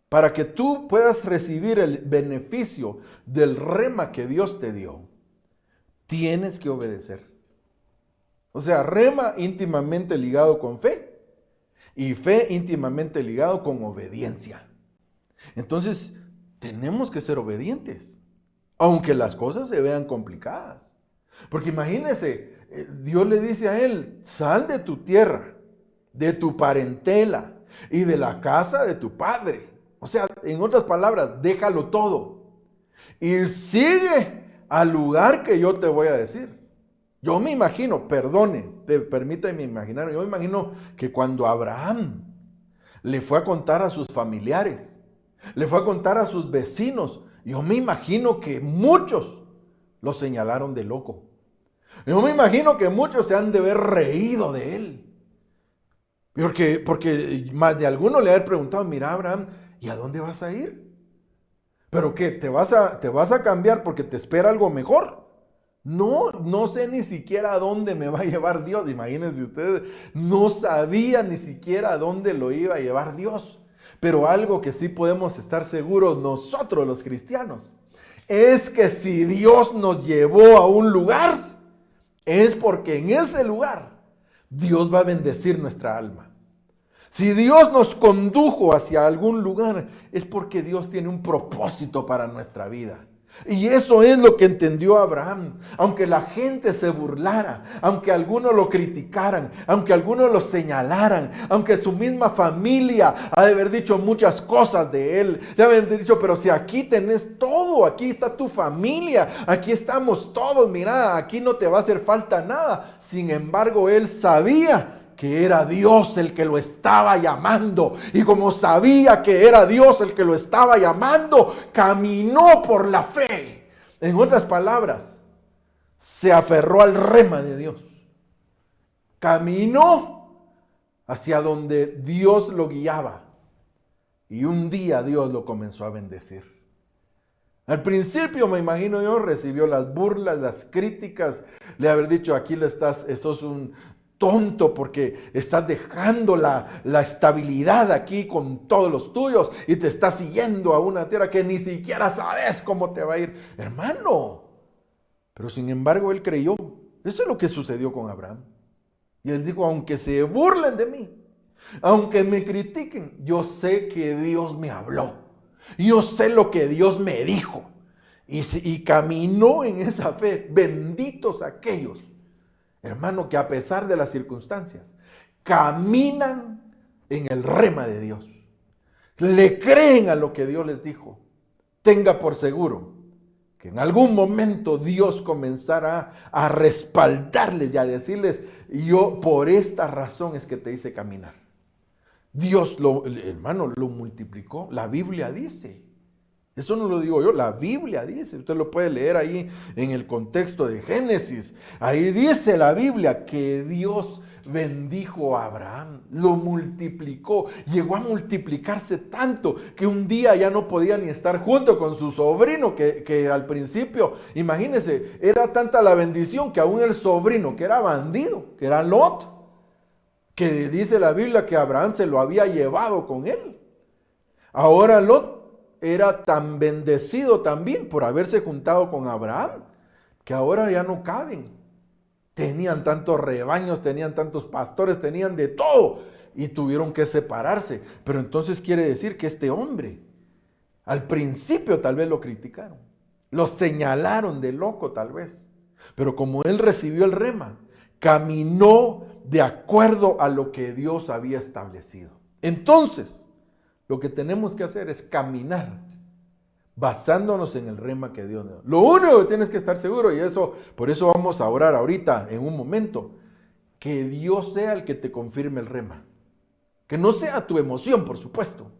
para que tú puedas recibir el beneficio del rema que Dios te dio, tienes que obedecer. O sea, rema íntimamente ligado con fe y fe íntimamente ligado con obediencia. Entonces, tenemos que ser obedientes, aunque las cosas se vean complicadas. Porque imagínese, Dios le dice a él, sal de tu tierra, de tu parentela y de la casa de tu padre. O sea, en otras palabras, déjalo todo y sigue al lugar que yo te voy a decir. Yo me imagino, permítame imaginar, yo me imagino que cuando Abraham le fue a contar a sus familiares, le fue a contar a sus vecinos, yo me imagino que muchos lo señalaron de loco. Yo me imagino que muchos se han de haber reído de él. Porque más de alguno le haber preguntado, mira Abraham, ¿y a dónde vas a ir? ¿Pero qué? ¿Te vas a cambiar porque te espera algo mejor? No sé ni siquiera a dónde me va a llevar Dios. Imagínense ustedes, no sabía ni siquiera a dónde lo iba a llevar Dios. Pero algo que sí podemos estar seguros nosotros los cristianos, es que si Dios nos llevó a un lugar, es porque en ese lugar Dios va a bendecir nuestra alma. Si Dios nos condujo hacia algún lugar, es porque Dios tiene un propósito para nuestra vida. Y eso es lo que entendió Abraham. Aunque la gente se burlara, aunque algunos lo criticaran, aunque algunos lo señalaran, aunque su misma familia ha de haber dicho muchas cosas de él, le habían dicho, pero si aquí tenés todo, aquí está tu familia, aquí estamos todos, mira, aquí no te va a hacer falta nada. Sin embargo, él sabía que era Dios el que lo estaba llamando. Y como sabía que era Dios el que lo estaba llamando, caminó por la fe. En otras palabras, se aferró al rema de Dios. Caminó hacia donde Dios lo guiaba. Y un día Dios lo comenzó a bendecir. Al principio, me imagino yo, recibió las burlas, las críticas. Le haber dicho, aquí sos un tonto porque estás dejando la estabilidad aquí con todos los tuyos y te estás yendo a una tierra que ni siquiera sabes cómo te va a ir. Hermano, pero sin embargo él creyó. Eso es lo que sucedió con Abraham. Y él dijo, aunque se burlen de mí, aunque me critiquen, yo sé que Dios me habló. Yo sé lo que Dios me dijo. Y caminó en esa fe. Benditos aquellos, hermano, que a pesar de las circunstancias, caminan en el rema de Dios. Le creen a lo que Dios les dijo. Tenga por seguro que en algún momento Dios comenzará a respaldarles y a decirles, yo por esta razón es que te hice caminar. Dios, hermano, lo multiplicó. La Biblia dice. Eso no lo digo yo, la Biblia dice, usted lo puede leer ahí en el contexto de Génesis. Ahí dice la Biblia que Dios bendijo a Abraham, lo multiplicó, llegó a multiplicarse tanto que un día ya no podía ni estar junto con su sobrino, que al principio, imagínense, era tanta la bendición que aún el sobrino, que era bandido, que era Lot, que dice la Biblia que Abraham se lo había llevado con él. Ahora Lot era tan bendecido también por haberse juntado con Abraham, que ahora ya no caben. Tenían tantos rebaños, tenían tantos pastores, tenían de todo y tuvieron que separarse. Pero entonces quiere decir que este hombre, al principio tal vez lo criticaron, lo señalaron de loco tal vez, pero como él recibió el rema, caminó de acuerdo a lo que Dios había establecido. Entonces, lo que tenemos que hacer es caminar basándonos en el rema que Dios nos da. Lo único que tienes que estar seguro, y eso, por eso vamos a orar ahorita en un momento, que Dios sea el que te confirme el rema. Que no sea tu emoción, por supuesto.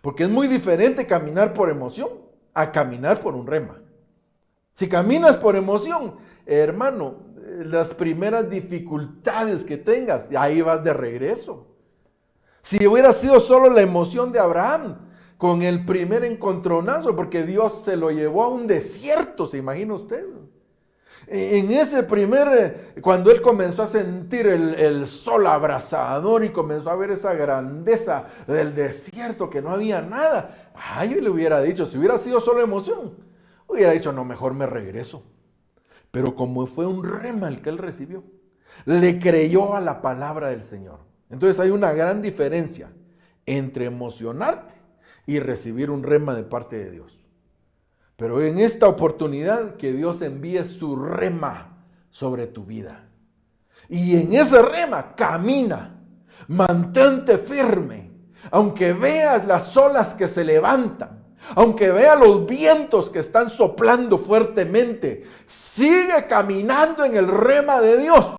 Porque es muy diferente caminar por emoción a caminar por un rema. Si caminas por emoción, hermano, las primeras dificultades que tengas, ahí vas de regreso. Si hubiera sido solo la emoción de Abraham con el primer encontronazo, porque Dios se lo llevó a un desierto, ¿se imagina usted? En ese cuando él comenzó a sentir el sol abrasador y comenzó a ver esa grandeza del desierto, que no había nada, yo le hubiera dicho, si hubiera sido solo emoción, hubiera dicho, no, mejor me regreso. Pero como fue un rema el que él recibió, le creyó a la palabra del Señor. Entonces hay una gran diferencia entre emocionarte y recibir un rema de parte de Dios. Pero en esta oportunidad que Dios envíe su rema sobre tu vida. Y en ese rema camina, mantente firme, aunque veas las olas que se levantan, aunque veas los vientos que están soplando fuertemente, sigue caminando en el rema de Dios.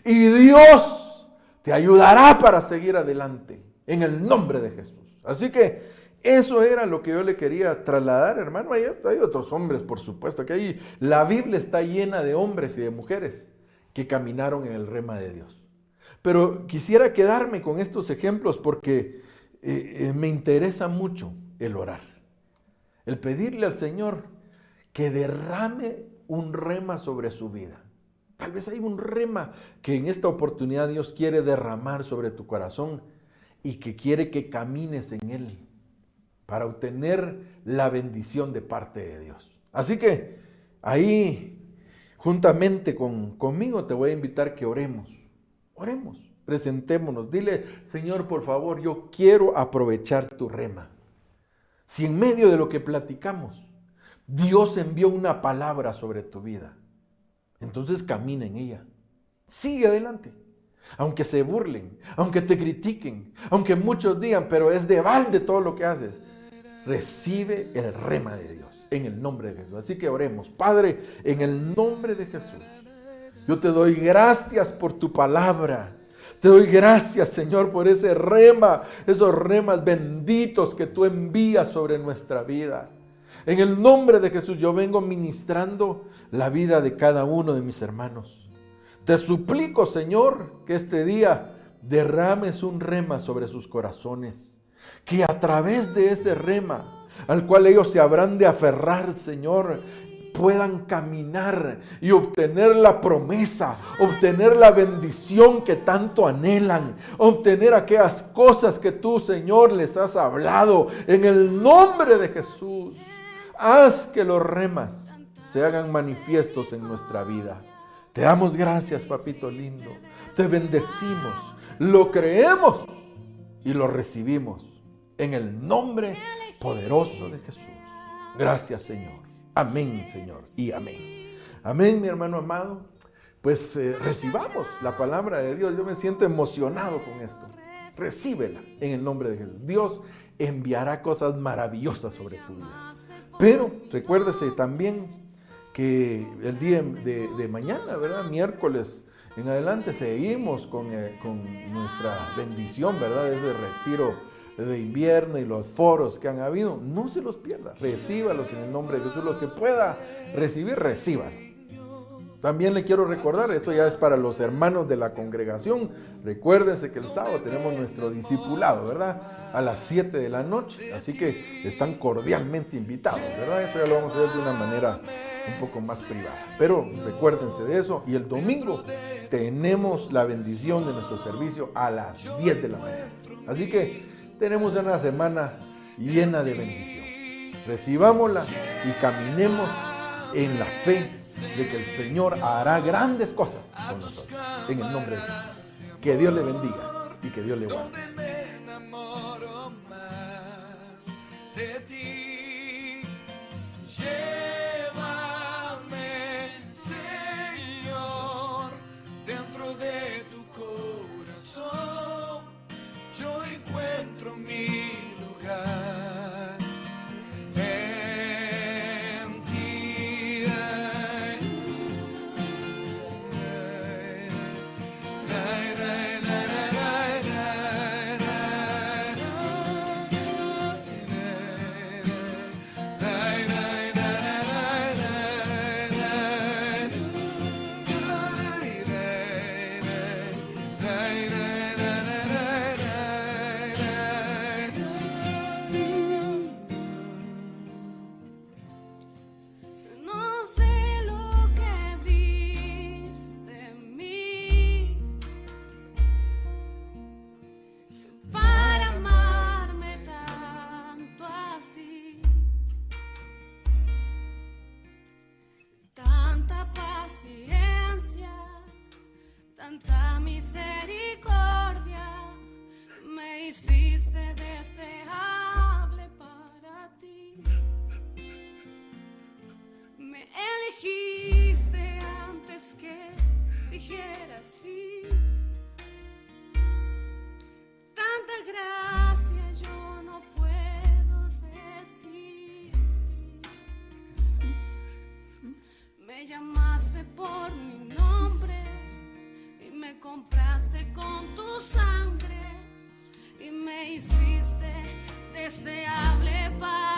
Y Dios te ayudará para seguir adelante, en el nombre de Jesús. Así que eso era lo que yo le quería trasladar, hermano. Hay otros hombres, por supuesto, que ahí la Biblia está llena de hombres y de mujeres que caminaron en el rema de Dios. Pero quisiera quedarme con estos ejemplos porque me interesa mucho el orar. El pedirle al Señor que derrame un rema sobre su vida. Tal vez hay un rema que en esta oportunidad Dios quiere derramar sobre tu corazón y que quiere que camines en él para obtener la bendición de parte de Dios. Así que ahí, juntamente conmigo, te voy a invitar que oremos. Oremos, presentémonos. Dile, Señor, por favor, yo quiero aprovechar tu rema. Si en medio de lo que platicamos, Dios envió una palabra sobre tu vida, entonces camina en ella. Sigue adelante. Aunque se burlen, aunque te critiquen, aunque muchos digan, pero es de balde todo lo que haces. Recibe el rema de Dios en el nombre de Jesús. Así que oremos. Padre, en el nombre de Jesús, yo te doy gracias por tu palabra. Te doy gracias, Señor, por ese rema, esos remas benditos que tú envías sobre nuestra vida. En el nombre de Jesús yo vengo ministrando la vida de cada uno de mis hermanos. Te suplico, Señor, que este día derrames un rema sobre sus corazones. Que a través de ese rema, al cual ellos se habrán de aferrar, Señor, puedan caminar y obtener la promesa, obtener la bendición que tanto anhelan, obtener aquellas cosas que tú, Señor, les has hablado. En el nombre de Jesús, haz que los remas se hagan manifiestos en nuestra vida. Te damos gracias, papito lindo. Te bendecimos, lo creemos y lo recibimos en el nombre poderoso de Jesús. Gracias, Señor. Amén, Señor, y amén. Amén, mi hermano amado. Pues recibamos la palabra de Dios. Yo me siento emocionado con esto. Recíbela en el nombre de Jesús. Dios enviará cosas maravillosas sobre tu vida. Pero recuérdese también que el día de mañana, ¿verdad? Miércoles en adelante seguimos con nuestra bendición, ¿verdad? Ese retiro de invierno y los foros que han habido. No se los pierda. Recíbalos en el nombre de Jesús. Los que pueda recibir, recíbanlo. También le quiero recordar, esto ya es para los hermanos de la congregación. Recuérdense que el sábado tenemos nuestro discipulado, ¿verdad? A las 7 de la noche. Así que están cordialmente invitados, ¿verdad? Eso ya lo vamos a hacer de una manera un poco más privada. Pero recuérdense de eso. Y el domingo tenemos la bendición de nuestro servicio a las 10 de la mañana. Así que tenemos una semana llena de bendición. Recibámosla y caminemos en la fe de que el Señor hará grandes cosas con nosotros. En el nombre de Jesús. Que Dios le bendiga y que Dios le guarde. Donde me enamoro más de ti. Llévame, Señor, dentro de tu corazón. Yo encuentro mi lugar en ti. No sé lo que viste en mí para amarme tanto así. Tanta paciencia, tanta misericordia, me hiciste deseable para ti. Me elegiste antes que dijera sí. Tanta gracia yo no puedo resistir. Me llamaste por mi nombre y me compraste con tu sangre y me hiciste deseable para